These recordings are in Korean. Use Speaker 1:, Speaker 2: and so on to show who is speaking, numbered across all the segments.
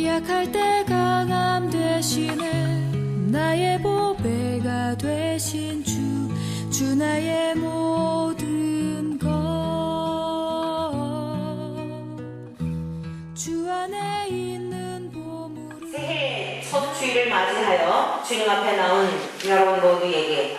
Speaker 1: 약할 때 강함 되시네. 나의 보배가 되신 주 나의 모든 것. 주 안에 있는 보물은.
Speaker 2: 새해 첫 주일을 맞이하여 주님 앞에 나온 여러분 모두에게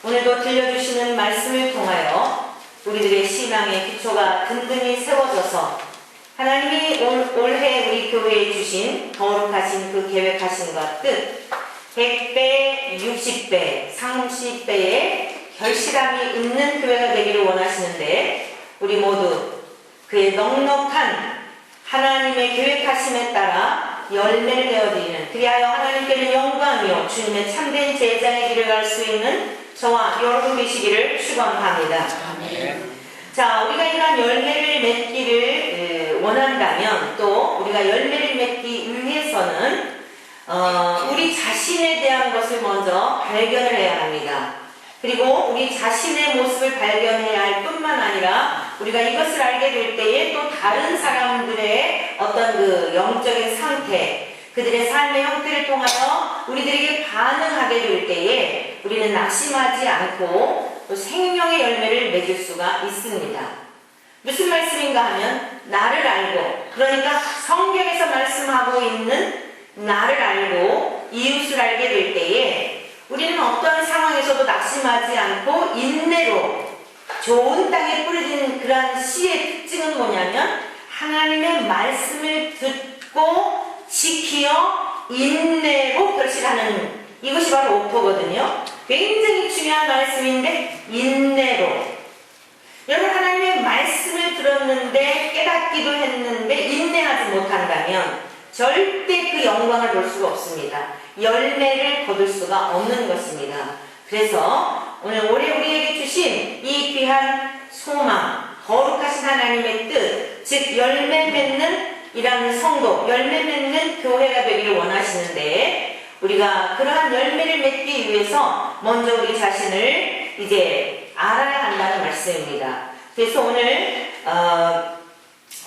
Speaker 2: 오늘도 들려주시는 말씀을 통하여 우리들의 신앙의 기초가 든든히 세워져서 하나님이 올해 우리 교회에 주신 거룩하신 그 계획하신 뜻 100배, 60배, 30배의 결실함이 있는 교회가 되기를 원하시는데 우리 모두 그의 넉넉한 하나님의 계획하심에 따라 열매를 내어드리는, 그리하여 하나님께는 영광이요 주님의 참된 제자의 길을 갈 수 있는 저와 여러분 되시기를 축원합니다. 자, 우리가 이러한 열매를 맺기를 원한다면 또 우리가 열매를 맺기 위해서는 우리 자신에 대한 것을 먼저 발견을 해야 합니다. 그리고 우리 자신의 모습을 발견해야 할 뿐만 아니라 우리가 이것을 알게 될 때에 또 다른 사람들의 어떤 그 영적인 상태, 그들의 삶의 형태를 통하여 우리들에게 반응하게 될 때에 우리는 낙심하지 않고 또 생명의 열매를 맺을 수가 있습니다. 무슨 말씀인가 하면 나를 알고, 그러니까 성경에서 말씀하고 있는 나를 알고 이웃을 알게 될 때에 우리는 어떠한 상황에서도 낙심하지 않고 인내로 좋은 땅에 뿌려진 그러한 씨의 특징은 뭐냐면 하나님의 말씀을 듣고 지키어 인내로 결실하는, 이것이 바로 오토거든요. 굉장히 중요한 말씀인데 인내로. 여러분, 하나님의 말씀을 들었는데 깨닫기도 했는데 인내하지 못한다면 절대 그 영광을 볼 수가 없습니다. 열매를 거둘 수가 없는 것입니다. 그래서 오늘 올해 우리에게 주신 이 귀한 소망, 거룩하신 하나님의 뜻, 즉 열매 맺는 이라는 성도, 열매 맺는 교회가 되기를 원하시는데 우리가 그러한 열매를 맺기 위해서 먼저 우리 자신을 이제 알아야 한다는 말씀입니다. 그래서 오늘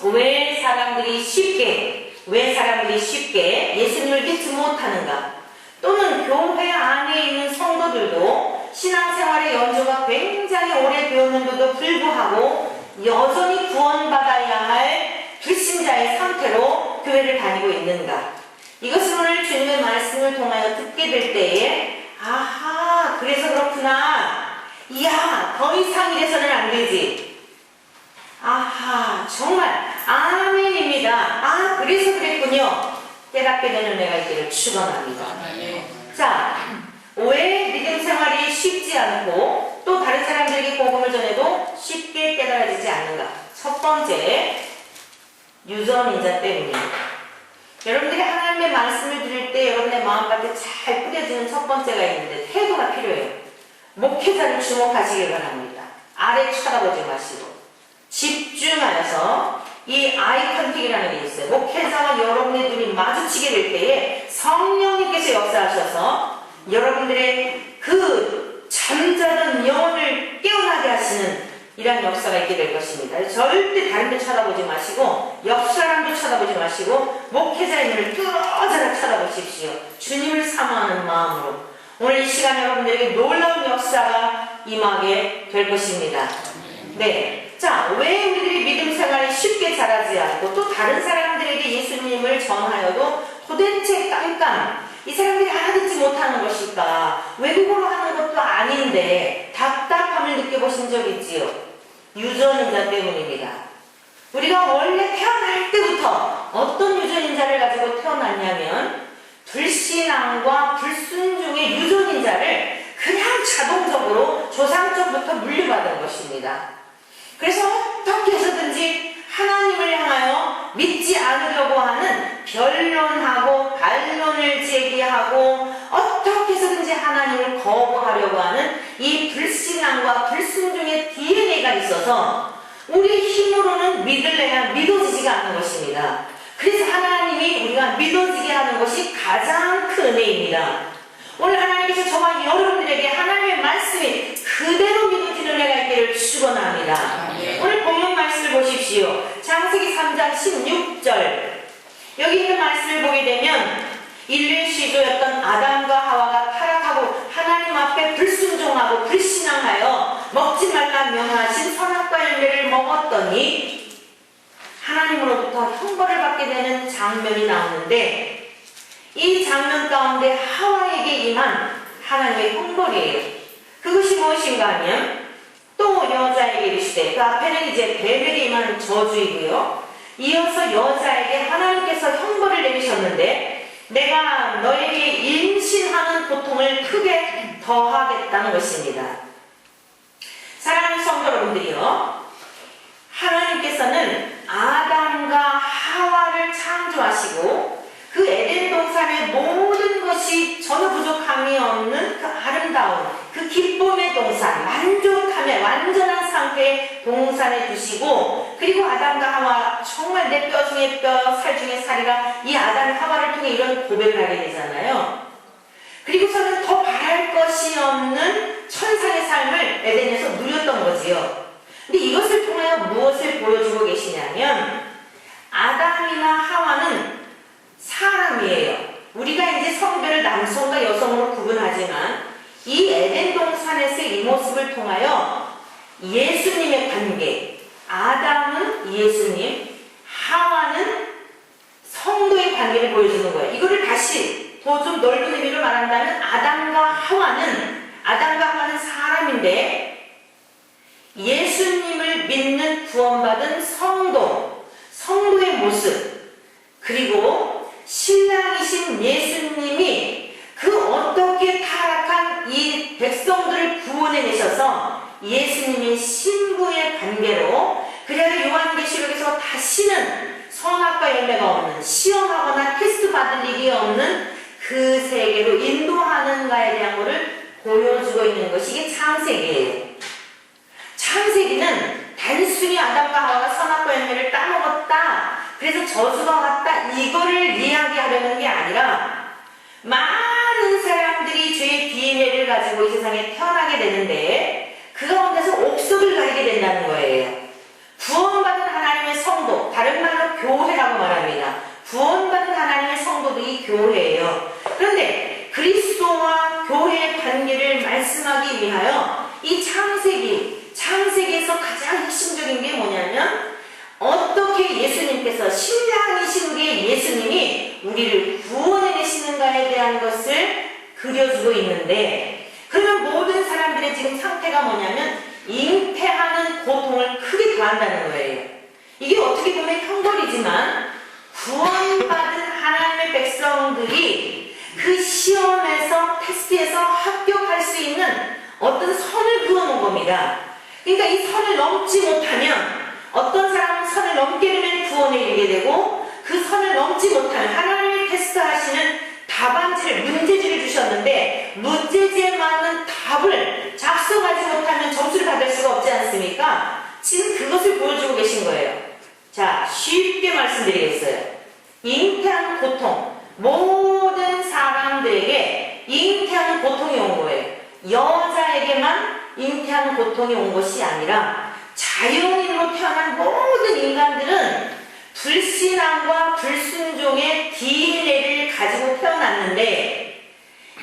Speaker 2: 왜 사람들이 쉽게 예수님을 믿지 못하는가, 또는 교회 안에 있는 성도들도 신앙생활의 연조가 굉장히 오래되었는데도 불구하고 여전히 구원받아야 할 불신자의 상태로 교회를 다니고 있는가, 이것을 오늘 주님의 말씀을 통하여 듣게 될 때에 아하, 그래서 그렇구나, 이야, 더 이상 이래서는 안 되지, 아하, 정말 아멘입니다, 아, 그래서 그랬군요, 깨닫게 되는 은혜가 있기를 축원합니다. 자, 왜 믿음 생활이 쉽지 않고 또 다른 사람들에게 복음을 전해도 쉽게 깨달아지지 않는가? 첫 번째, 유전인자 때문입니다. 여러분들이 하나님의 말씀을 들을 때 여러분의 마음밭에 잘 뿌려지는 첫 번째가 있는데 태도가 필요해요. 목회자를 주목하시길 바랍니다. 아래 쳐다보지 마시고 집중하여서 이 아이 컨택이라는 게 있어요. 목회자와 여러분의 눈이 마주치게 될 때에 성령님께서 역사하셔서 여러분들의 그 잠자던 영혼을 깨어나게 하시는 이러한 역사가 있게 될 것입니다. 절대 다른 데 쳐다보지 마시고 옆 사람도 쳐다보지 마시고 목회자의 눈을 뚫어져라 쳐다보십시오. 주님을 사모하는 마음으로 오늘 이 시간 여러분들에게 놀라운 역사가 임하게 될 것입니다. 네, 자, 왜 우리들이 믿음 생활이 쉽게 자라지 않고 또 다른 사람들에게 예수님을 전하여도 도대체 깜깜, 이 사람들이 알아듣지 못하는 것일까? 외국어로 하는 것도 아닌데 답답함을 느껴보신 적 있지요? 유전인자 때문입니다. 우리가 원래 태어날 때부터 어떤 유전인자를 가지고 태어났냐면 불신앙과 불순종의 유전인자를 그냥 자동적으로 조상 쪽부터 물려받은 것입니다. 그래서 어떻게 해서든지 하나님을 향하여 믿지 않으려고 하는 변론하고 반론을 제기하고 어떻게 해서든지 하나님을 거부하려고 하는 이 불신앙과 불순종의 DNA가 있어서 우리 힘으로는 믿어지지가 않는 것입니다. 그래서 하나님이 우리가 믿어지게 하는 것이 가장 큰 은혜입니다. 오늘 하나님께서 저와 여러분들에게 하나님의 말씀이 그대로 믿어지는 은혜가 있기를 축원합니다. 오늘 본문 말씀을 보십시오. 창세기 3장 16절, 여기 있는 말씀 말씀을 보게 되면 인류의 시조였던 아담과 하와가 타락하고 하나님 앞에 불순종하고 불신앙하여 먹지 말라 명하신 선악과 열매를 먹었더니 하나님으로부터 형벌을 받게 되는 장면이 나오는데, 이 장면 가운데 하와에게 임한 하나님의 형벌이에요. 그것이 무엇인가 하면, 또 여자에게 이르시되, 그 앞에는 이제 뱀에게 임한 저주이고요, 이어서 여자에게 하나님께서 형벌을 내리셨는데, 내가 너에게 임신하는 고통을 크게 더하겠다는 것입니다. 사랑하는 성도 여러분들이요, 하나님께서는 아담과 하와를 창조하시고 그 에덴 동산의 모든 것이 전혀 부족함이 없는 그 아름다운 그 기쁨의 동산, 만족함의 완전한 상태의 동산에 두시고, 그리고 아담과 하와, 정말 내 뼈 중에 뼈, 살 중에 살이라, 이 아담 하와를 통해 이런 고백을 하게 되잖아요. 그리고서는 더 바랄 것이 없는 천상의 삶을 에덴에서 누렸던 거지요. 근데 이것을 통하여 무엇을 보여주고 계시냐면, 아담이나 하와는 사람이에요. 우리가 이제 성별을 남성과 여성으로 구분하지만 이 에덴 동산에서의 이 모습을 통하여 예수님의 관계, 아담은 예수님, 하와는 성도의 관계를 보여주는 거예요. 이거를 다시 더 좀 넓은 의미로 말한다면 아담과 하와는 사람인데, 예수님을 믿는 구원받은 성도의 모습, 그리고 신랑이신 예수님이 그 어떻게 타락한 이 백성들을 구원해내셔서 예수님의 신부의 관계로, 그래야 요한계시록에서 다시는 선악과 열매가 없는, 시험하거나 테스트 받을 일이 없는 그 세계로 인도하는가에 대한 것을 보여주고 있는 것이 이게 창세기예요. 창세기는 단순히 아담과 하와가 선악과 열매를 따먹었다, 그래서 저주가 왔다, 이거를 이야기하려는 게 아니라, 많은 사람들이 죄의 DNA를 가지고 이 세상에 태어나게 되는데 그 가운데서 옥석을 가리게 된다는 거예요. 구원받은 하나님의 성도, 다른 말로 교회라고 말합니다. 구원받은 하나님의 성도들이 교회예요. 그런데 그리스도와 교회의 관계를 말씀하기 위하여 이 창세기에서 가장 핵심적인 게 뭐냐면, 어떻게 예수님께서, 신랑이신 우리의 예수님이 우리를 구원해내시는가에 대한 것을 그려주고 있는데, 그러면 모든 사람들의 지금 상태가 뭐냐면 잉태하는 고통을 크게 더한다는 거예요. 이게 어떻게 보면 형벌이지만 구원받은 하나님의 백성들이 그 시험에서, 테스트에서 합격할 수 있는 어떤 선을 그어놓은 겁니다. 그러니까 이 선을 넘지 못하면, 어떤 사람은 선을 넘게 되면 구원에 이르게 되고, 그 선을 넘지 못하면 하나님이 테스트하시는 답안지를, 문제지를 주셨는데 문제지에 맞는 답을 작성하지 못하면 점수를 받을 수가 없지 않습니까? 지금 그것을 보여주고 계신 거예요. 자, 쉽게 말씀드리겠어요. 잉태하는 고통, 모든 사람들에게 잉태하는 고통이 온 거예요. 여자에게만 잉태하는 고통이 온 것이 아니라 자연인으로 태어난 모든 인간들은 불신앙과 불순종의 DNA를 가지고 태어났는데,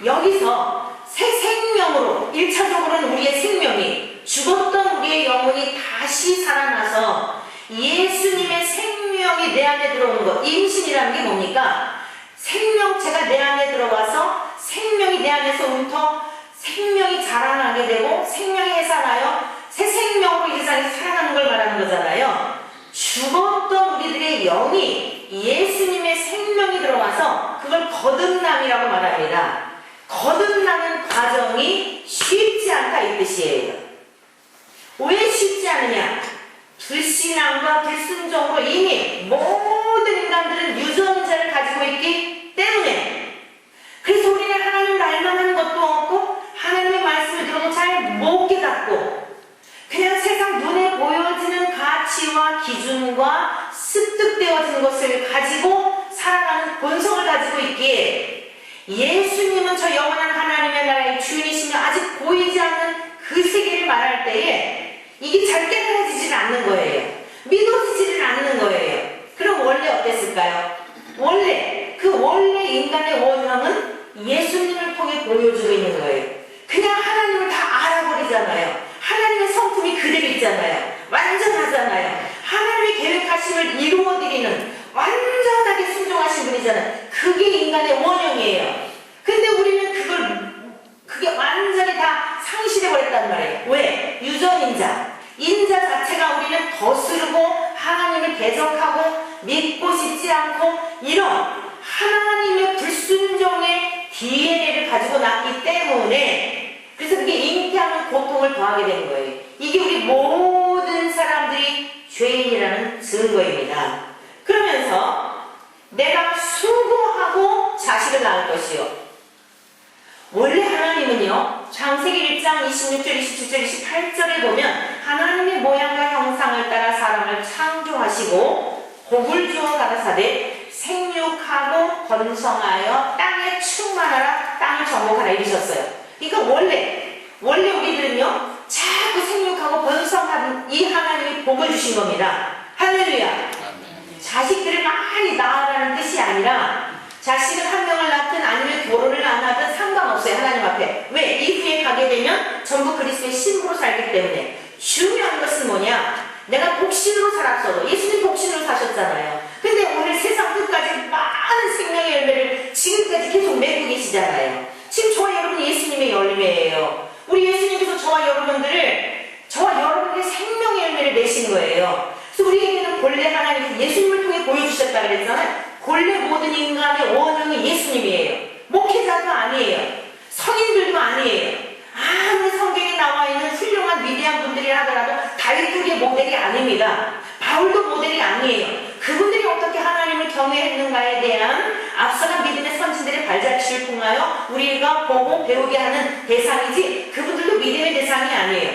Speaker 2: 여기서 새 생명으로, 1차적으로는 우리의 생명이, 죽었던 우리의 영혼이 다시 살아나서 예수님의 생명이 내 안에 들어오는 것. 임신이라는 게 뭡니까? 생명체가 내 안에 들어와서 생명이 내 안에서부터 생명이 자라나게 되고 생명이 해산하여 새 생명으로 이 세상에 살아가는 걸 말하는 거잖아요. 죽었던 우리들의 영이 예수님의 생명이 들어와서 그걸 거듭남이라고 말합니다. 거듭나는 과정이 쉽지 않다, 이 뜻이에요. 왜 쉽지 않느냐? 불신앙과 불순종으로 이미 모든 인간들은 유전자를 가지고 있기 때문에. 그래서 우리는 하나님을 알만한 것도 없고 하나님의 말씀을 들어도 잘 못 깨닫고 그냥 세상 눈에 보여지는 가치와 기준과 습득되어진 것을 가지고 살아가는 본성을 가지고 있기에, 예수님은 저 영원한 하나님의 나라의 주인이시며 아직 보이지 않는 그 세계를 말할 때에 이게 잘 깨달아지지는 않는 거예요. 믿어지지는 않는 거예요. 그럼 원래 어땠을까요? 원래 인간의 원형은 예수님을 통해 보여주고 있는 거예요. 그냥 하나님을 다 알아버리잖아요. 하나님의 성품이 그대로 있잖아요. 완전하잖아요. 하나님의 계획하심을 이루어드리는 완전하게 순종하신 분이잖아요. 그게 인간의 원형이에요. 근데 우리는 그게 완전히 다 상실해버렸단 말이에요. 왜? 유전인자. 인자 자체가 우리는 거스르고 하나님을 대적하고 믿고 싶지 않고 이런 하나님의 불순종의 DNA를 가지고 났기 때문에 그래서 그게 잉태하는 고통을 더하게 된 거예요. 이게 우리 모든 사람들이 죄인이라는 증거입니다. 그러면서 내가 수고하고 자식을 낳을 것이요. 원래 하나님은요, 창세기 1장 26절, 27절, 28절에 보면 하나님의 모양과 형상을 따라 사람을 창조하시고 복을 주어 가라사대 생육하고 번성하여 땅에 충만하라 땅을 정복하라 이러셨어요. 그러니까 원래 우리들은요 자꾸 생육하고 번성하는 이 하나님이 복을 주신 겁니다. 할렐루야. 자식들을 많이 낳으라는 뜻이 아니라 자식을 한 명을 낳든 아니면 결혼을 안 하든 상관없어요. 하나님 앞에. 왜? 이후에 가게 되면 전부 그리스도의 신부로 살기 때문에. 중요한 것은 뭐냐? 내가 복신으로 살았어도 예수님 복신으로 사셨잖아요. 근데 오늘 세상 끝까지 많은 생명의 열매를 지금까지 계속 맺고 계시잖아요. 지금 저와 여러분이 예수님의 열매예요. 우리 예수님께서 저와 여러분에게 생명의 열매를 내신 거예요. 그래서 우리에게는 본래 하나님께서 예수님을 통해 보여주셨다 그랬잖아요. 본래 모든 인간의 원형이 예수님이에요. 목회자도 아니에요. 성인들도 아니에요. 아무리 성경에 나와 있는 훌륭한 위대한 분들이라 하더라도 다윗의 모델이 아닙니다. 바울도 모델이 아니에요. 그분들이 어떻게 하나님을 경외했는가에 대한 앞서간 믿음의 선진들의 발자취를 통하여 우리가 보고 배우게 하는 대상이지 그분들도 믿음의 대상이 아니에요.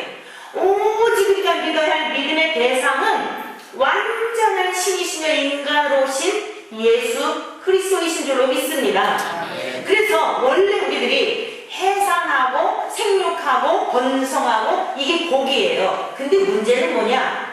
Speaker 2: 오직 우리가 믿어야 할 믿음의 대상은 완전한 신이시며 인간으로신 예수 그리스도이신 줄로 믿습니다. 그래서 원래 우리들이 해산하고 생육하고 번성하고 이게 복이에요. 근데 문제는 뭐냐?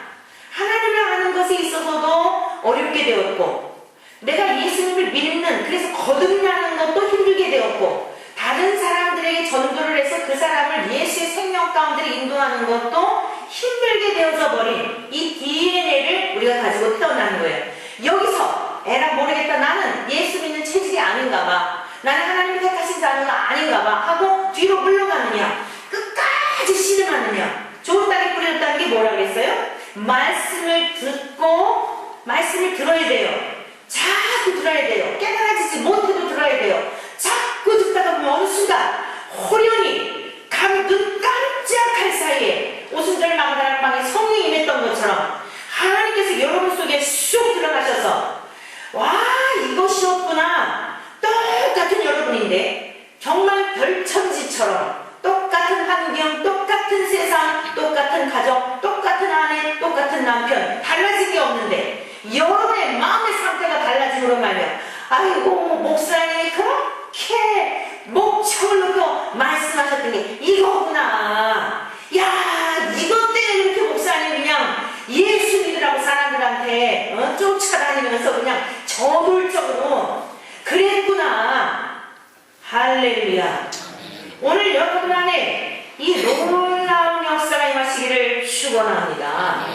Speaker 2: 하나님을 아는 것에 있어서도 어렵게 되었고 내가 예수님을 믿는 그래서 거듭나는 것도 힘들게 되었고 다른 사람들에게 전도를 해서 그 사람을 예수의 생명 가운데 인도하는 것도 힘들게 되어져 버린 이 DNA를 우리가 가지고 태어난 거예요. 여기서 에라 모르겠다. 나는 예수 믿는 체질이 아닌가 봐. 나는 하나님 택하신 자가 아닌가 봐. 하고 뒤로 물러가느냐. 끝까지 씨름하느냐. 좋은 땅에 뿌려졌다는 게 뭐라 그랬어요? 말씀을 듣고 말씀을 들어야 돼요. 자꾸 들어야 돼요. 깨달아지지 못해도 들어야 돼요. 자꾸 듣다가 보면 어느 순간 호련히 눈 깜짝할 사이에 오순절 마가다라 방에 성령이 임했던 것처럼 하나님께서 여러분 속에 쑥 들어가셔서 와 이것이었구나. 똑같은 여러분인데 정말 별천지처럼 똑같은 환경, 똑같은 세상, 똑같은 가족, 똑같은 아내, 똑같은 남편 달라진 게 없는데 여러분의 마음의 상태가 달라짐으로 말이야. 아이고 목사님이 그렇게 목청을 놓고 말씀하셨던 게 이거구나. 야 이것 때문에 그렇게 목사님 그냥 예수 믿으라고 사람들한테 쫓아다니면서 그냥 저돌적으로 그랬구나. 할렐루야. 오늘 여러분 안에 이 놀라운 역사가 임하시기를 축원합니다.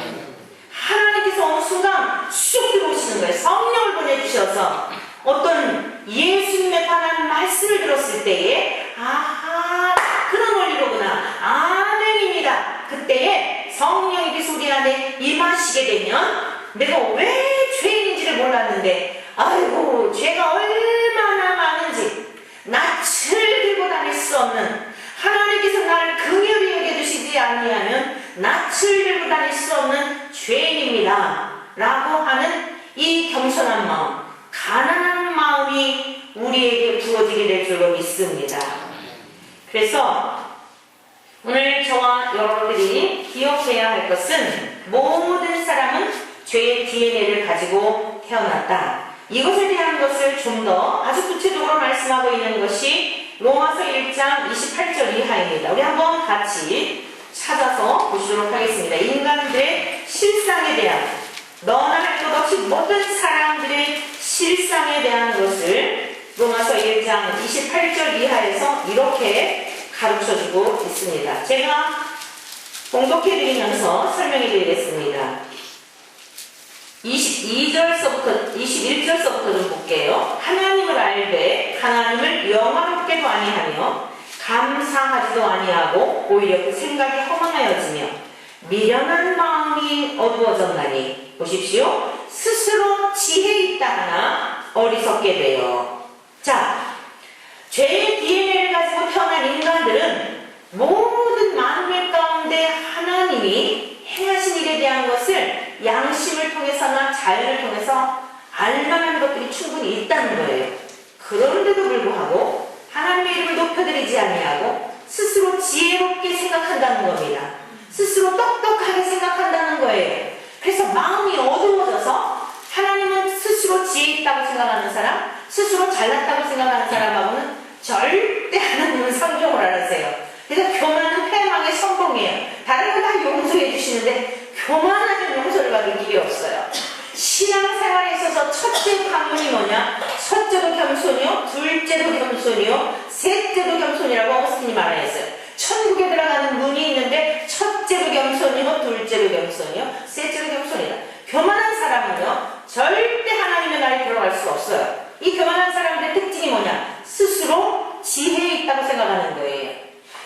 Speaker 2: 하나님께서 어느 순간 쑥 들어오시는 거예요. 성령을 보내주셔서 어떤 예수님에 관한 말씀을 들었을 때에 아하 그런 원리로구나. 아멘입니다. 그때에 성령이 우리 안에 임하시게 되면 내가 왜 죄인인지를 몰랐는데 아이고 죄가 얼마나 많은지 낯을 들고 다닐 수 없는 하나님께서 나를 긍휼히 여겨주시지 아니하면 낯을 들고 다닐 수 없는 죄인입니다 라고 하는 이 겸손한 마음, 가난한 마음이 우리에게 부어지게 될 줄로 믿습니다. 그래서 오늘 저와 여러분들이 기억해야 할 것은 모든 사람은 죄의 DNA를 가지고 태어났다. 이것에 대한 것을 좀 더 아주 구체적으로 말씀하고 있는 것이 로마서 1장 28절 이하입니다. 우리 한번 같이 찾아서 보시도록 하겠습니다. 인간들의 실상에 대한 너나 할 것 없이 모든 사람들의 실상에 대한 것을 로마서 1장 28절 이하에서 이렇게 가르쳐주고 있습니다. 제가 봉독해드리면서 설명해드리겠습니다. 22절서부터 21절서부터 좀 볼게요. 하나님을 알되 하나님을 영화롭게도 아니하며 감사하지도 아니하고 오히려 그 생각이 허망하여지며 미련한 마음이 어두워졌나니 보십시오. 스스로 지혜 있다 하나 어리석게 되어. 자, 죄의 DNA를 가지고 태어난 인간들은 모든 만물 가운데 하나님이 행하신 일에 대한 것을 양심을 통해서나 자연을 통해서 알만한 것들이 충분히 있다는 거예요. 그런데도 불구하고 하나님의 이름을 높여드리지 아니하고 스스로 지혜롭게 생각한다는 겁니다. 스스로 똑똑하게 생각한다는 거예요. 그래서 마음이 어두워져서 하나님은 스스로 지혜 있다고 생각하는 사람, 스스로 잘났다고 생각하는 사람하고는 절대 하나님은 상종을 안 하세요. 그래서 교만은 패망의 선봉이에요. 다른 건 다 용서해 주시는데 교만하면 용서를 받을 길이 없어요. 신앙생활에 있어서 첫째 관문이 뭐냐? 첫째도 겸손이요, 둘째도 겸손이요, 셋째도 겸손이라고 어거스틴이 말하였어요. 천국에 들어가는 문이 있는데 첫째도 겸손이요, 둘째도 겸손이요, 셋째도 겸손이다. 교만한 사람은요 절대 하나님의 나라에 들어갈 수가 없어요. 이 교만한 사람들의 특징이 뭐냐? 스스로 지혜에 있다고 생각하는 거예요.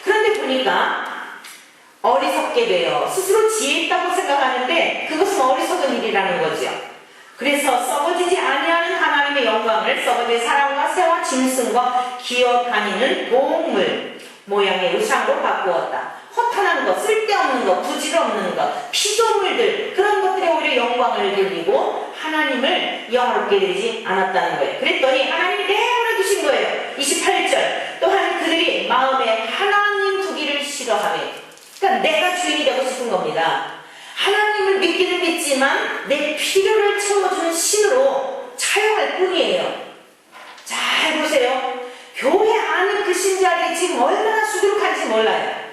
Speaker 2: 그런데 보니까 어리석게 돼요. 스스로 지혜 있다고 생각하는데 그것은 어리석은 일이라는 거죠. 그래서 썩어지지 아니하는 하나님의 영광을 썩어질 사람과 새와 짐승과 기어 다니는 동물 모양의 의상으로 바꾸었다. 허탄한 것, 쓸데없는 것, 부질없는 것, 피조물들 그런 것들에 오히려 영광을 돌리고 하나님을 영화롭게 되지 않았다는 거예요. 그랬더니 하나님이 내버려 두신 거예요. 28절 또한 그들이 마음에 하나님 두기를 싫어하며, 그러니까 내가 주인이 되고 싶은 겁니다. 하나님을 믿기는 믿지만 내 필요를 채워주는 신으로 차용할 뿐이에요. 잘 보세요. 교회 안에 그 신자들이 지금 얼마나 수두룩한지 몰라요.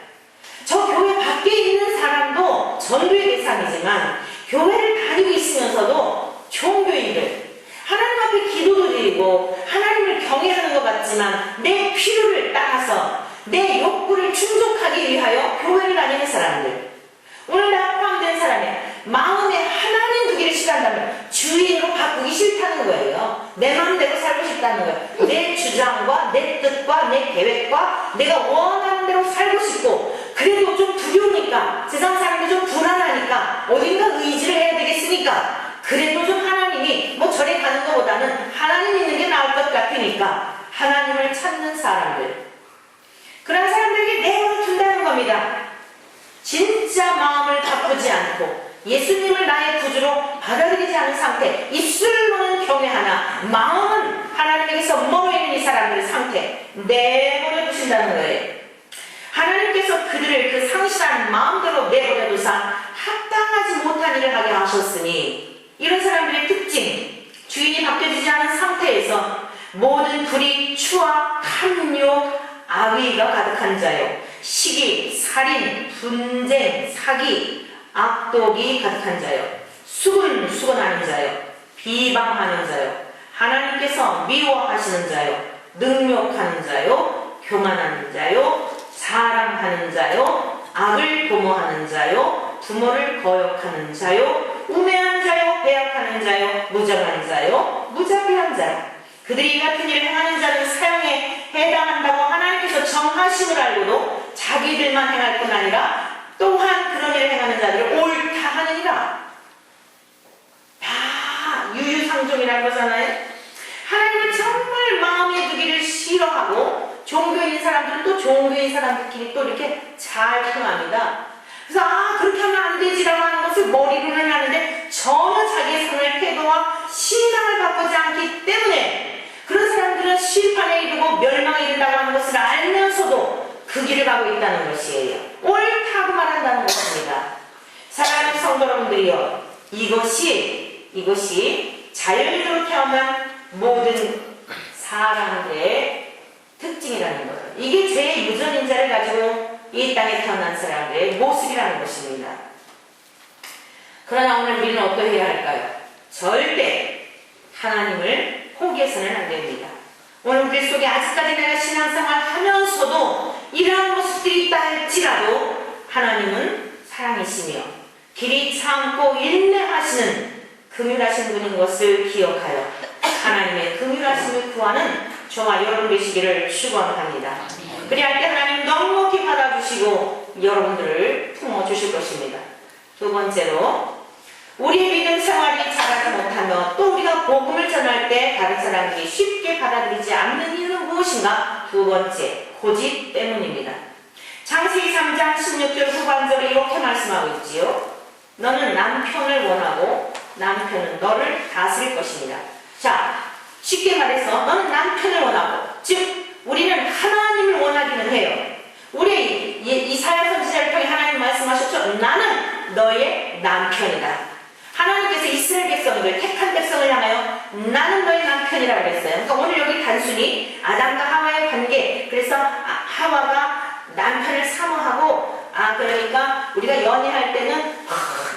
Speaker 2: 저 교회 밖에 있는 사람도 전도의 대상이지만 교회를 다니고 있으면서도 종교인들 하나님 앞에 기도도 드리고 하나님을 경외하는 것 같지만 내 필요를 따라서 내 욕구를 충족하기 위하여 교회를 다니는 사람들, 오늘 나 포함된 사람이 마음에 하나님 두기를 싫어한다면 주인으로 바꾸기 싫다는 거예요. 내 마음대로 살고 싶다는 거예요. 내 주장과 내 뜻과 내 계획과 내가 원하는 대로 살고 싶고, 그래도 좀 두려우니까, 세상 사람들 좀 불안하니까 어딘가 의지를 해야 되겠으니까, 그래도 좀 하나님이 뭐 절에 가는 것보다는 하나님 있는 게 나을 것 같으니까 하나님을 찾는 사람들, 그런 사람들에게 내버려 둔다는 겁니다. 진짜 마음을 바꾸지 않고 예수님을 나의 구주로 받아들이지 않은 상태, 입술로는 경외하나 마음은 하나님에게서 멀어 있는 이 사람들의 상태 내버려 두신다는 거예요. 하나님께서 그들을 그 상실한 마음대로 내버려 두사 합당하지 못한 일을 하게 하셨으니, 이런 사람들의 특징, 주인이 바뀌어지지 않은 상태에서 모든 불의, 추악, 탐욕, 악의가 가득한 자요, 시기, 살인, 분쟁, 사기, 악독이 가득한 자요, 수근수근하는 자요, 비방하는 자요, 하나님께서 미워하시는 자요, 능욕하는 자요, 교만하는 자요, 사랑하는 자요, 악을 도모하는 자요, 부모를 거역하는 자요, 우매한 자요, 배약하는 자요, 무정한 자요, 무자비한 자요. 그들이 이 같은 일을 행하는 자는 사형에 해당한다고 하나님께서 정하심을 알고도 자기들만 행할 뿐 아니라 또한 그런 일을 행하는 자들을 옳다 하느니라. 다 유유상종이라는 거잖아요. 하나님이 정말 마음에 두기를 싫어하고 종교인 사람들은 또 종교인 사람들끼리 또 이렇게 잘 통합니다. 그래서 그렇게 하면 안 되지라고 하는 것을 머리로는 하는데 전혀 자기의 삶의 태도와 신앙을 바꾸지 않기 때문에 그런 사람들은 심판에 이르고 멸망에 이른다고 하는 것을 알면서도 그 길을 가고 있다는 것이에요. 옳다고 말한다는 것입니다. 사랑하는 성도 여러분들이요, 이것이 자연인으로 태어난 모든 사람들의 특징이라는 거예요. 이게 죄의 유전인자를 가지고 이 땅에 태어난 사람들의 모습이라는 것입니다. 그러나 오늘 우리는 어떠해야 할까요? 절대 하나님을 포기해서는 안 됩니다. 오늘 우리 속에 아직까지 내가 신앙생활 하면서도 이러한 모습들이 있다 할지라도 하나님은 사랑이시며 길이 참고 인내하시는 긍휼하신 분인 것을 기억하여 하나님의 긍휼하심을 구하는 저와 여러분 되시기를 축원합니다. 그리할 때 하나님 넉넉히 받아주시고 여러분들을 품어주실 것입니다. 두 번째로 우리의 믿음 생활이 잘하지 못하며 또 우리가 복음을 전할 때 다른 사람들이 쉽게 받아들이지 않는 이유는 무엇인가? 두 번째, 고집 때문입니다. 창세기 3장 16절 후반절에 이렇게 말씀하고 있지요. 너는 남편을 원하고 남편은 너를 다스릴 것입니다. 자, 쉽게 말해서 너는 남편을 원하고, 즉 우리는 하나님을 원하기는 해요. 우리 이사야 선지자를 통해 하나님 말씀하셨죠. 나는 너의 남편이다. 하나님께서 이스라엘 백성들, 택한 백성을 향하여 나는 너의 남편이라고 그랬어요. 그러니까 오늘 여기 단순히 아담과 하와의 관계, 그래서 하와가 남편을 사모하고, 그러니까 우리가 연애할 때는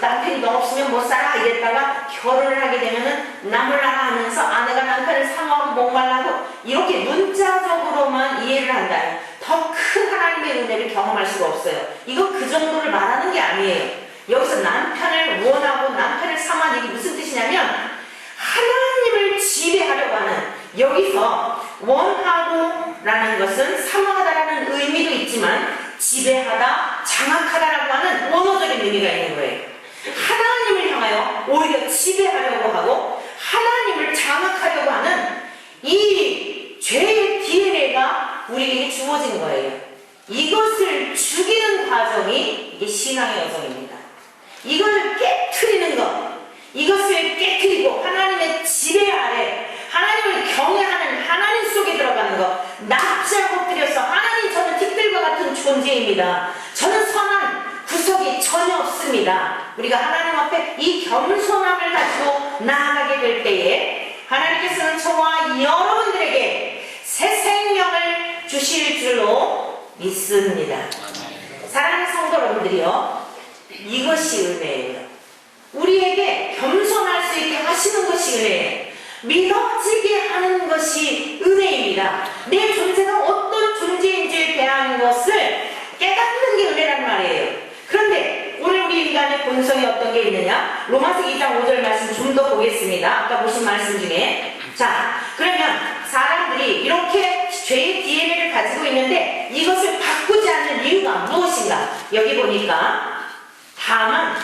Speaker 2: 남편이 너 없으면 못 살아 이랬다가 결혼을 하게 되면은 나몰라라 하면서 아내가 남편을 사모하고 목말라고 이렇게 문자적으로만 이해를 한다. 더 큰 하나님의 은혜를 경험할 수가 없어요. 이거 그 정도를 말하는 게 아니에요. 여기서 남편을 원하고 남편을 사모하는 게 무슨 뜻이냐면 하나님을 지배하려고 하는, 여기서 원하고 라는 것은 사모하다라는 의미도 있지만 지배하다, 장악하다라고 하는 원어적인 의미가 있는 거예요. 하나님을 향하여 오히려 지배하려고 하고 하나님을 장악하려고 하는 이 죄의 DNA가 우리에게 주어진 거예요. 이것을 죽이는 과정이 이게 신앙의 여정입니다. 이걸 깨트리는 것, 이것을 깨트리고 하나님의 지배 아래 하나님을 경외하는 하나님 속에 들어가는 것, 납작 엎드려서 하나님 저는 틱들과 같은 존재입니다. 저는 선한 구석이 전혀 없습니다. 우리가 하나님 앞에 이 겸손함을 가지고 나아가게 될 때에 하나님께서는 저와 여러분들에게 새 생명을 주실 줄로 믿습니다. 사랑하는 성도 여러분들이요, 이것이 은혜예요. 우리에게 겸손할 수 있게 하시는 것이 은혜예요. 믿어지게 하는 것이 은혜입니다. 내 존재가 어떤 존재인지에 대한 것을 깨닫는 게 은혜란 말이에요. 그런데 오늘 우리 인간의 본성이 어떤 게 있느냐? 로마서 2장 5절 말씀 좀 더 보겠습니다. 아까 보신 말씀 중에. 자, 그러면 사람들이 이렇게 죄의 DNA를 가지고 있는데 이것을 바꾸지 않는 이유가 무엇인가? 여기 보니까 다만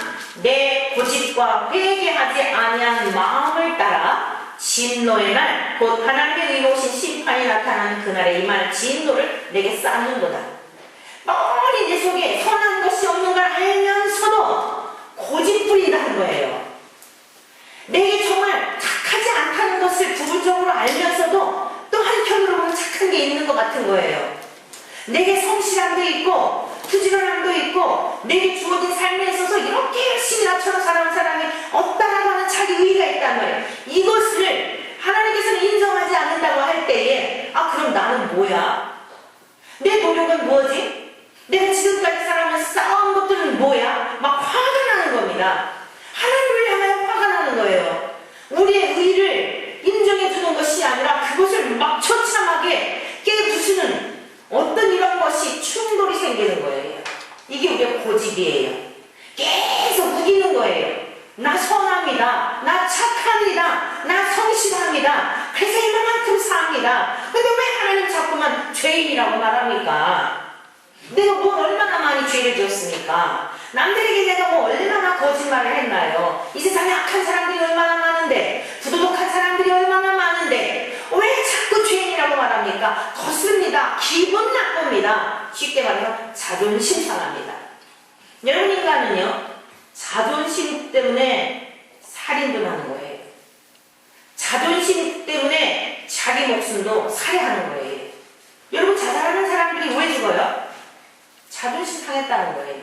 Speaker 2: 내 고집과 회개하지 아니한 마음을 따라 진노의 날, 곧 하나님의 의로우신 심판이 나타나는 그날에 임할 진노를 내게 쌓는도다. 뻔히 내 속에 선한 것이 없는 걸 알면서도 고집 부린다는 거예요. 내게 정말 착하지 않다는 것을 부분적으로 알면서도 또 한편으로 보면 착한 게 있는 것 같은 거예요. 내게 성실함도 있고 부지런함도 있고 내게 주어진 삶에 있어서 이렇게 열심히 나처럼 살아온 사람이 없다라고 하는 자기 의의가 있단 말이에요. 이것을 하나님께서는 인정하지 않는다고 할 때에 그럼 나는 뭐야? 내 노력은 뭐지? 내가 지금까지 살아오면서 쌓아온 것들은 뭐야? 막 화가 나는 겁니다. 하나님을 향하여 화가 나는 거예요. 우리의 의의를 인정해주는 것이 아니라 그것을 막 처참하게 깨부수는 어떤 이런 것이 충돌이 생기는 거예요. 이게 우리의 고집이에요. 계속 우기는 거예요. 나 선합니다. 나 착합니다. 나 성실합니다. 그래서 이만큼 삽니다. 근데 왜 하나님 자꾸만 죄인이라고 말합니까? 내가 뭘 얼마나 많이 죄를 지었습니까? 남들에게 내가 뭐 얼마나 거짓말을 했나요? 이 세상에 악한 사람들이 얼마나 많은데, 부도덕한 사람들이 얼마나 많은데 왜 자꾸 죄인이라고 말합니까? 덧습니다. 기분 나쁩니다. 쉽게 말해서 자존심 상합니다. 여러분, 인간은요, 자존심 때문에 살인도 하는 거예요. 자존심 때문에 자기 목숨도 살해하는 거예요. 여러분, 자살하는 사람들이 왜 죽어요? 자존심 상했다는 거예요.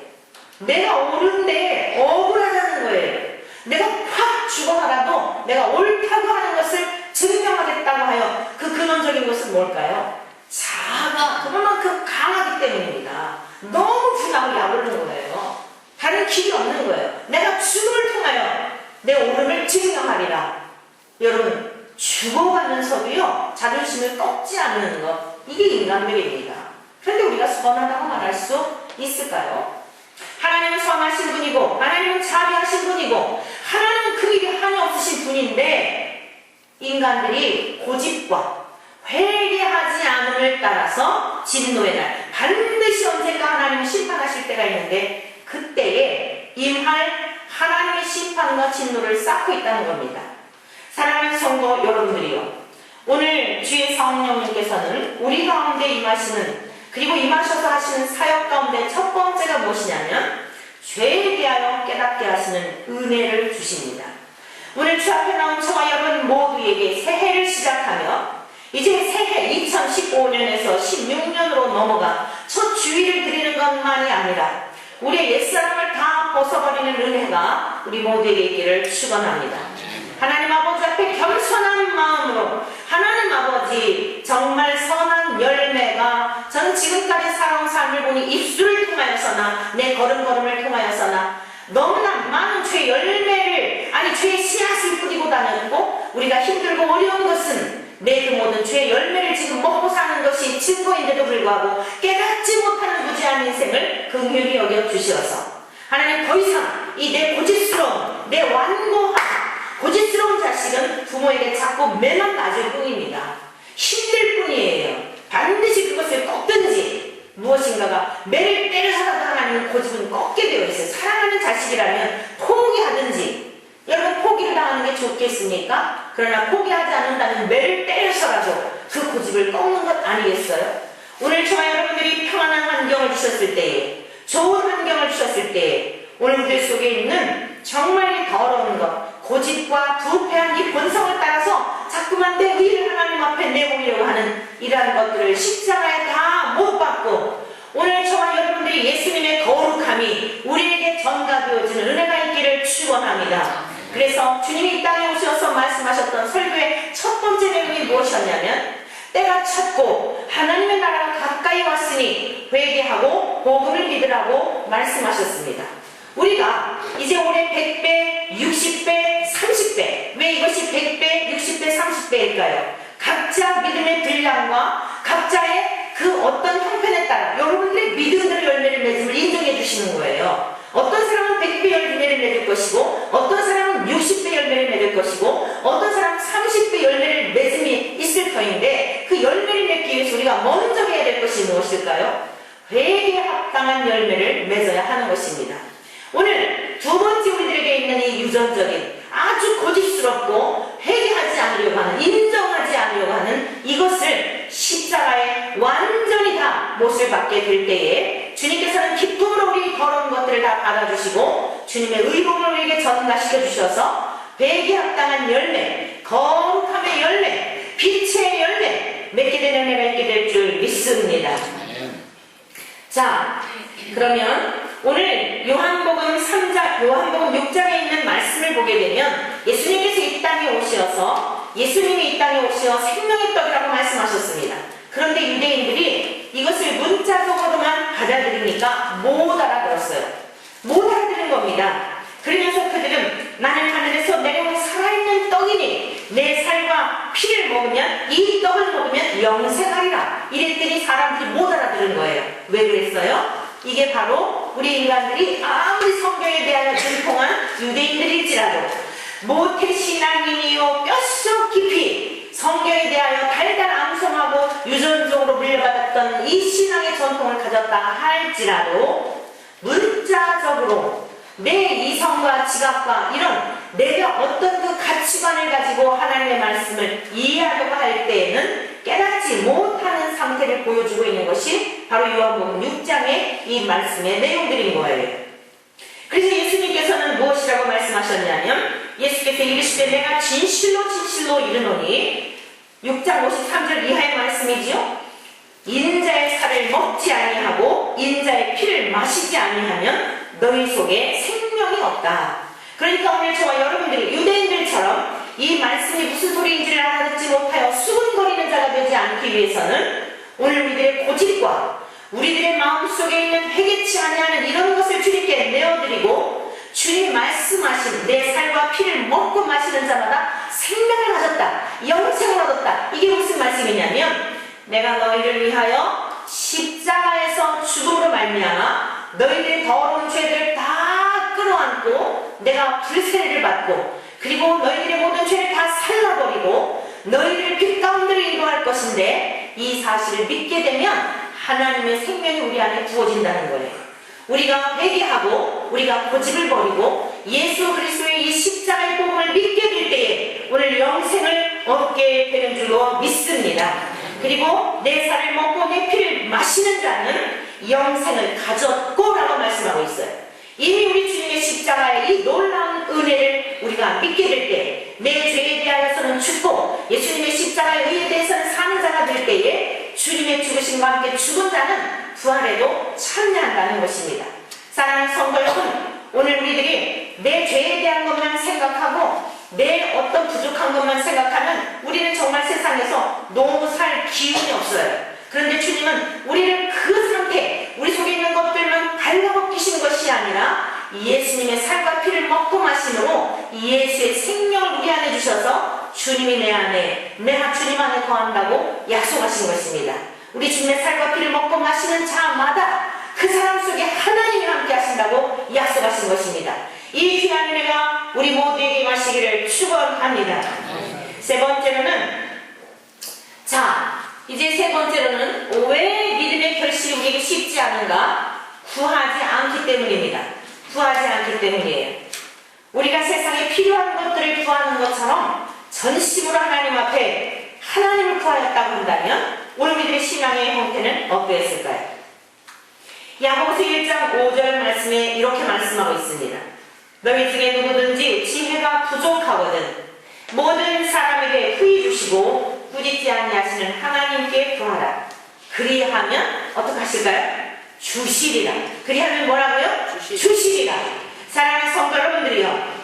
Speaker 2: 내가 옳은데 억울하다는 거예요. 내가 확 죽어가라도 내가 옳다고 하는 것을 증명하겠다고 하여 그 근원적인 것은 뭘까요? 자아가 그만큼 강하기 때문입니다. 너무 분하고 약오르는 거예요. 다른 길이 없는 거예요. 내가 죽음을 통하여 내 옳음을 증명하리라. 여러분, 죽어가면서도요 자존심을 꺾지 않는 것, 이게 인간들입니다. 그런데 우리가 선하다고 말할 수 있을까요? 하나님은 선하신 분이고 하나님은 자비하신 분이고 하나님은 그 일이 한이 없으신 분인데 인간들이 고집과 회개하지 않음을 따라서 진노의 날, 반드시 언젠가 하나님은 심판하실 때가 있는데 그때에 임할 하나님의 심판과 진노를 쌓고 있다는 겁니다. 사랑하는 성도 여러분들이요, 오늘 주의 성령님께서는 우리 가운데 임하시는, 그리고 임하셔서 하시는 사역 가운데 첫 번째가 무엇이냐면 죄에 대하여 깨닫게 하시는 은혜를 주십니다. 오늘 주 앞에 나온 저와 여러분 모두에게 새해를 시작하며 이제 새해 2015년에서 16년으로 넘어가 첫 주일을 드리는 것만이 아니라 우리의 옛사람을 다 벗어버리는 은혜가 우리 모두에게 있기를 축원합니다. 하나님 아버지 앞에 겸손한 마음으로 하나님 아버지 정말 선한 열매가 저는 지금까지 살아온 삶을 보니 입술을 통하여서나 내 걸음걸음을 통하여서나 너무나 많은 죄의 열매를, 아니 죄의 씨앗을 뿌리고 다녔고 우리가 힘들고 어려운 것은 내 그 모든 죄의 열매를 지금 먹고 사는 것이 증거인데도 불구하고 깨닫지 못하는 무지한 인생을 긍휼히 여겨 주시어서 하나님 더 이상 이 내 고집스러운, 내 완고한 고집스러운 자식은 부모에게 자꾸 매만 맞을 뿐입니다. 힘들 뿐이에요. 반드시 그것을 꺾든지 무엇인가가 매를 때려서라도 하나님은 고집은 꺾게 되어 있어요. 사랑하는 자식이라면 포기하든지. 여러분 포기를 당하는 게 좋겠습니까? 그러나 포기하지 않는다면 매를 때려서라도 그 고집을 꺾는 것 아니겠어요? 오늘 저와 여러분들이 평안한 환경을 주셨을 때에, 좋은 환경을 주셨을 때에 오늘 우리 속에 있는 정말 더러운 것, 고집과 부패한 이 본성을 따라서 자꾸만 내 의를 하나님 앞에 내보이려고 하는 이러한 것들을 십자가에 다 못 받고 오늘 저와 여러분들이 예수님의 거룩함이 우리에게 전가되어지는 은혜가 있기를 축원합니다. 그래서 주님이 이 땅에 오셔서 말씀하셨던 설교의 첫 번째 내용이 무엇이었냐면 때가 찼고 하나님의 나라가 가까이 왔으니 회개하고 복음을 믿으라고 말씀하셨습니다. 우리가 이제 올해 100배, 60배, 30배, 왜 이것이 100배, 60배, 30배일까요? 각자 믿음의 분량과 각자의 그 어떤 형편에 따라 여러분들의 믿음의 열매를 맺음을 인정해 주시는 거예요. 어떤 사람은 100배 열매를 맺을 것이고 어떤 사람은 60배 열매를 맺을 것이고 어떤 사람은 30배 열매를 맺음이 있을 터인데 그 열매를 맺기 위해서 우리가 먼저 해야 될 것이 무엇일까요? 회개에 합당한 열매를 맺어야 하는 것입니다. 오늘 두 번째 우리들에게 있는 이 유전적인 아주 고집스럽고 회개하지 않으려고 하는, 인정하지 않으려고 하는 이것을 십자가에 완전히 다 못을 받게 될 때에 주님께서는 기쁨으로 우리 더러운 것들을 다 받아주시고 주님의 의로움을 우리에게 전가시켜 주셔서 회개에 합당한 열매, 거룩함의 열매, 빛의 열매 맺게 되는 열매가 있게 될 줄 믿습니다. 자, 그러면 오늘 요한복음 6장에 있는 말씀을 보게 되면 예수님께서 이 땅에 오셔서 예수님이 이 땅에 오셔 생명의 떡이라고 말씀하셨습니다. 그런데 유대인들이 이것을 문자적으로만 받아들이니까 못 알아들었어요. 못 알아들은 겁니다. 그러면서 그들은 나는 하늘에서 내려온 살아있는 떡이니 내 살과 피를 먹으면 이 떡을 먹으면 영생하리라 이랬더니 사람들이 못 알아들은 거예요. 왜 그랬어요? 이게 바로 우리 인간들이 아무리 성경에 대하여 준통한 유대인들일지라도 모태신앙인이요 뼛속 깊이 성경에 대하여 달달 암송하고 유전적으로 물려받았던 이 신앙의 전통을 가졌다 할지라도 문자적으로 내 이성과 지각과 이런 내가 어떤 그 가치관을 가지고 하나님의 말씀을 이해하려고 할 때에는 깨닫지 못하는 상태를 보여주고 있는 것이 바로 요한복음 6장의 이 말씀의 내용들인 거예요. 그래서 예수님께서는 무엇이라고 말씀하셨냐면 예수께서 이르시되 내가 진실로 진실로 이르노니 6장 53절 이하의 말씀이지요. 인자의 살을 먹지 아니하고 인자의 피를 마시지 아니하면 너희 속에 생명이 없다. 그러니까 오늘 저와 여러분들이 유대인들처럼 이 말씀이 무슨 소리인지를 알아듣지 못하여 수군거리는 자가 되지 않기 위해서는 오늘 우리들의 고집과 우리들의 마음속에 있는 회개치 아니하는 이런 것을 주님께 내어드리고 주님이 말씀하신 내 살과 피를 먹고 마시는 자마다 생명을 가졌다, 영생을 얻었다. 이게 무슨 말씀이냐면 내가 너희를 위하여 십자가에서 죽음으로 말미암아 너희들의 더러운 죄들을 다 끌어안고 내가 불세례를 받고 그리고 너희들의 모든 죄를 다 살라버리고 너희들을 빛 가운데로 인도할 것인데 이 사실을 믿게 되면 하나님의 생명이 우리 안에 부어진다는 거예요. 우리가 회개하고 우리가 고집을 버리고 예수 그리스도의 이 십자가의 복음을 믿게 될 때에 오늘 영생을 얻게 되는 줄로 믿습니다. 그리고 내 살을 먹고 내 피를 마시는 자는 영생을 가졌고라고 말씀하고 있어요. 이미 우리 주님의 십자가의 이 놀라운 은혜를 우리가 믿게 될 때 내 죄에 대하여서는 죽고 예수님의 십자가의 의에 대해서는 사는 자가 될 때에 주님의 죽으심과 함께 죽은 자는 부활에도 참여한다는 것입니다. 사랑하는 성도 여러분, 오늘 우리들이 내 죄에 대한 것만 생각하고 내 어떤 부족한 것만 생각하면 우리는 정말 세상에서 너무 살 기운이 없어요. 그런데 주님은 우리를 그 상태, 우리 속에 있는 것들만 발라벗기신 것이 아니라 예수님의 살과 피를 먹고 마심으로 예수의 생명을 우리 안에 주셔서 주님이 내 안에, 내가 주님 안에 거한다고 약속하신 것입니다. 우리 주님의 살과 피를 먹고 마시는 자마다 그 사람 속에 하나님이 함께 하신다고 약속하신 것입니다. 이 귀한 은혜가 우리 모두에게 임하시기를 축원합니다. 세 번째로는 이제 세 번째로는 왜 믿음의 결실이 우리에게 쉽지 않은가? 구하지 않기 때문입니다. 구하지 않기 때문이에요. 우리가 세상에 필요한 것들을 구하는 것처럼 전심으로 하나님 앞에 하나님을 구하였다고 한다면 오늘 우리들의 신앙의 형태는 어떠했을까요? 야고보서 1장 5절 말씀에 이렇게 말씀하고 있습니다. 너희 중에 누구든지 지혜가 부족하거든 모든 사람에게 후히 주시고 꾸짖지 아니하시는 하나님께 구하라. 그리하면 어떻게 하실까요? 주시리라. 그리하면 뭐라고요? 주시리라. 사랑하는 성도 여러분들이요,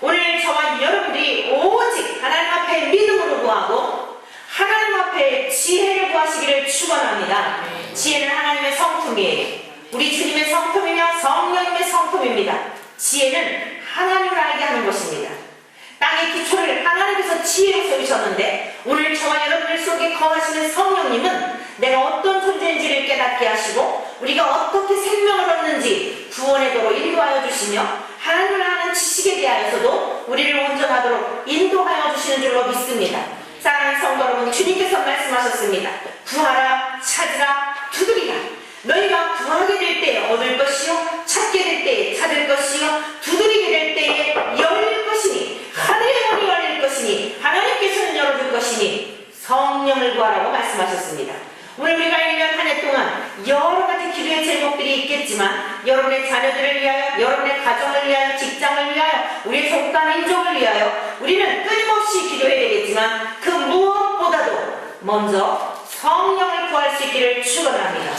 Speaker 2: 오늘 저와 여러분들이 오직 하나님 앞에 믿음으로 구하고 하나님 앞에 지혜를 구하시기를 축원합니다. 지혜는 하나님의 성품이에요. 우리 주님의 성품이며 성령님의 성품입니다. 지혜는 하나님을 알게 하는 것입니다. 땅의 기초를 하나님께서 지혜로 세우셨는데 오늘 저와 여러분들 속에 거하시는 성령님은 내가 어떤 존재인지를 깨닫게 하시고 우리가 어떻게 생명을 얻는지 구원의 도로 인도하여 주시며 하나님을 아는 지식에 대하여서도 우리를 온전하도록 인도하여 주시는 줄로 믿습니다. 사랑하는 성도 여러분, 주님께서 말씀하셨습니다. 구하라, 찾으라, 두드리라. 너희가 구하게 될 때에 얻을 것이요 찾게 될 때에 찾을 것이요 두드리게 될 때에 열릴 것이니 하늘의 문이 열릴 것이니 하나님께서는 열어줄 것이니 성령을 구하라고 말씀하셨습니다. 오늘 우리가 1년 한 해 동안 여러 가지 기도의 제목들이 있겠지만 여러분의 자녀들을 위하여, 여러분의 가정을 위하여, 직장을 위하여, 우리의 종과 민족을 위하여 우리는 끊임없이 기도해야 되겠지만 그 무엇보다도 먼저 성령을 구할 수 있기를 축원합니다.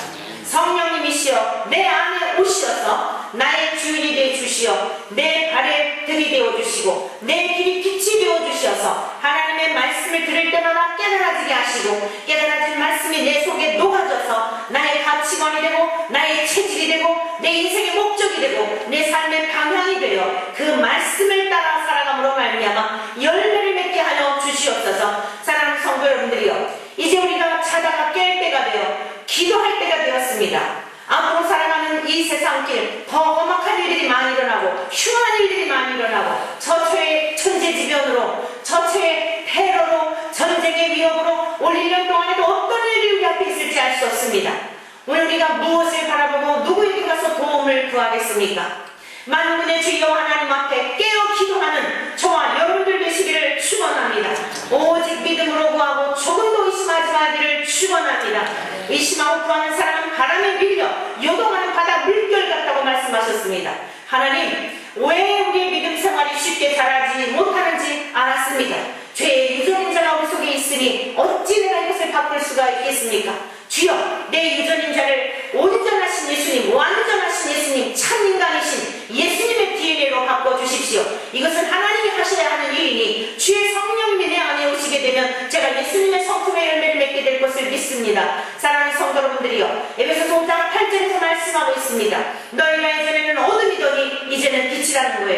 Speaker 2: 성령님이시여 내 안에 오시어서 나의 주인이 되어 주시어 내 발에 등이 되어 주시고 내 길이 빛이 되어 주셔서 하나님의 말씀을 들을 때마다 깨달아지게 하시고 깨달아진 말씀이 내 속에 녹아져서 나의 가치관이 되고 나의 체질이 되고 내 인생의 목적이 되고 내 삶의 방향이 되어 그 말씀을 따라 살아감으로 말미암아 열매를 맺게 하여 주시옵소서. 사랑하는 성도 여러분들이여, 이제 우리가 자다가 깰 때가 되어 기도할 때가 되었습니다. 앞으로 살아가는 이 세상길 더 험악한 일들이 많이 일어나고 흉한 일들이 많이 일어나고 처처의 천재지변으로 처처의 테러로 전쟁의 위협으로 올 1년 동안에도 어떤 일이 우리 앞에 있을지 알 수 없습니다. 오늘 우리가 무엇을 바라보고 누구에게 가서 도움을 구하겠습니까? 만군의 주여 하나님 앞에 깨어 기도하는 저와 여러분들 되시기를 축원합니다. 오직 믿음으로 구하고 조금도 의심하지 마기를 축원합니다. 의심하고 구하는 사람은 바람에 밀려 요동하는 바다 물결 같다고 말씀하셨습니다. 하나님, 왜 우리의 믿음 생활이 쉽게 자라지 못하는지 알았습니다. 죄의 유전인자가 우리 속에 있으니 어찌 내가 이것을 바꿀 수가 있겠습니까? 주여, 내 유전인자를 온전하신 예수님, 완전하신 예수님, 참 인간이신 예수님의 DNA로 바꿔주십시오. 이것은 하나님이 하셔야 하는 일이니 주의 성령님이 내 안에 오시게 되면 제가 예수님의 성품의 열매를 맺게 될 것을 믿습니다. 사랑하는 성도 여러분들이여, 에베소서 5장 8절에서 말씀하고 있습니다. 너희가 이전에는 어둠이더니 이제는 빛이라는 거예요.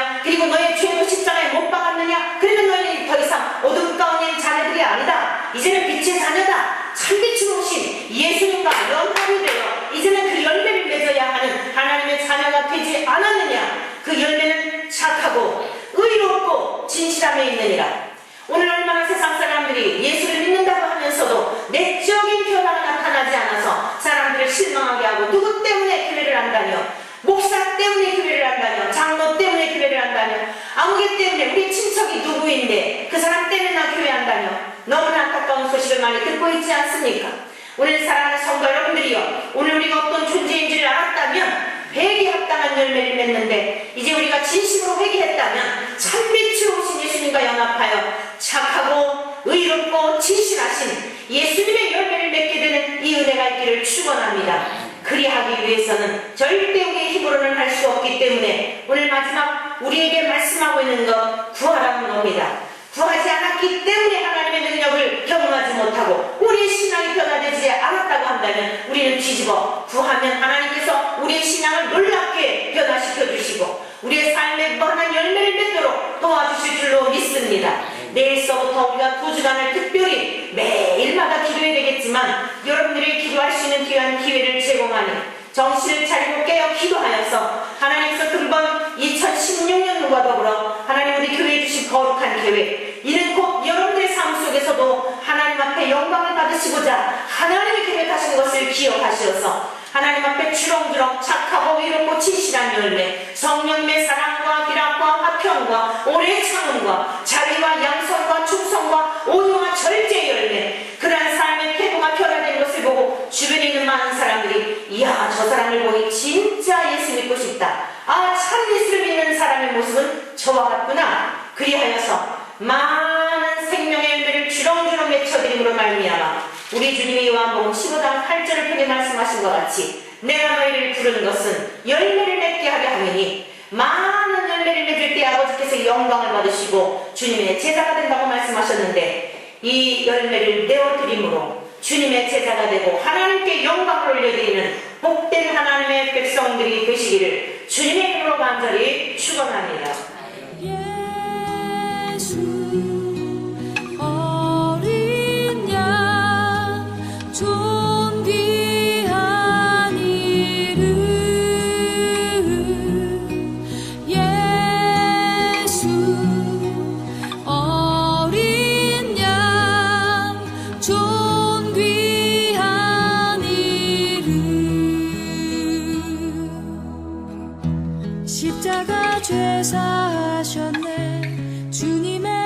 Speaker 2: 아니냐? 그리고 너의 죄도 십자가에 못 박았느냐? 그러면 너희는 더 이상 어둠 가운데 있는 자녀들이 아니다. 이제는 빛의 자녀다. 참빛으로 오신 예수님과 연합이 되어 이제는 그 열매를 맺어야 하는 하나님의 자녀가 되지 않았느냐? 그 열매는 착하고 의롭고 진실함에 있느니라. 오늘 얼마나 세상 사람들이 예수를 믿는다고 하면서도 내적인 변화가 나타나지 않아서 사람들을 실망하게 하고 누구 때문에 교회를 한다며, 목사 때문에 교회를 한다며, 장로 때문에 교회를 한다며, 아무개 때문에 우리 친척이 누구인데 그 사람 때문에 나 교회 한다며 너무나 안타까운 소식을 많이 듣고 있지 않습니까? 오늘 사랑하는 성도 여러분들이요, 오늘 우리가 어떤 존재인지를 알았다면 회개에 합당한 열매를 맺는데, 이제 우리가 진심으로 회개했다면 참빛으로 오신 예수님과 연합하여 착하고 의롭고 진실하신 예수님의 열매를 맺게 되는 이 은혜가 있기를 축원합니다. 그리하기 위해서는 절대 우리의 힘으로는 할 수 없기 때문에 오늘 마지막 우리에게 말씀하고 있는 것, 구하라는 겁니다. 구하지 않았기 때문에 하나님의 능력을 경험하지 못하고 우리의 신앙이 변화되지 않았다고 한다면 우리는 뒤집어 구하면 하나님께서 우리의 신앙을 놀랍게 변화시켜 주시고 우리의 삶에 무한한 열매를 맺도록 도와주실 줄로 믿습니다. 내일서부터 우리가 2주간을 특별히 매일마다 기도해야 되겠지만 여러분들이 기도할 수 있는 귀한 기회를 제공하니 정신을 차리고 깨어 기도하여서 하나님께서 금번 2016년과 더불어 하나님 우리 교회에 주신 거룩한 계획, 이는 곧 여러분들의 삶 속에서도 하나님 앞에 영광을 받으시고자 하나님의 계획하신 것을 기억하시어서 하나님 앞에 주렁주렁 착하고 의롭고 진실한 열매, 성령님의 사랑과 기락과 화평과 오래 참음과 자비와 양선과 충성과 온유와 절제 열매, 그러한 삶의 태도가 변화된 것을 보고 주변에 있는 많은 사람들이 이야, 저 사람을 보니 진짜 예수 믿고 싶다. 아, 참 예수를 믿는 사람의 모습은 저와 같구나. 그리하여서 많은 생명의 열매를 주렁주렁 맺혀드림으로 말미암아 우리 주님이 요한복음 15장 8절을 통해 말씀하신 것 같이 내가 너희를 부른 것은 열매를 맺게 하려 함이니, 많은 열매를 맺을 때 아버지께서 영광을 받으시고 주님의 제자가 된다고 말씀하셨는데, 이 열매를 내어드림으로 주님의 제자가 되고 하나님께 영광을 올려드리는 복된 하나님의 백성들이 되시기를 주님의 이름으로 간절히 축원합니다.
Speaker 1: 예수 어린 양 존귀한 이름, 예수 어린 양 존귀한 이름, 십자가 죄 사하셨네 주님의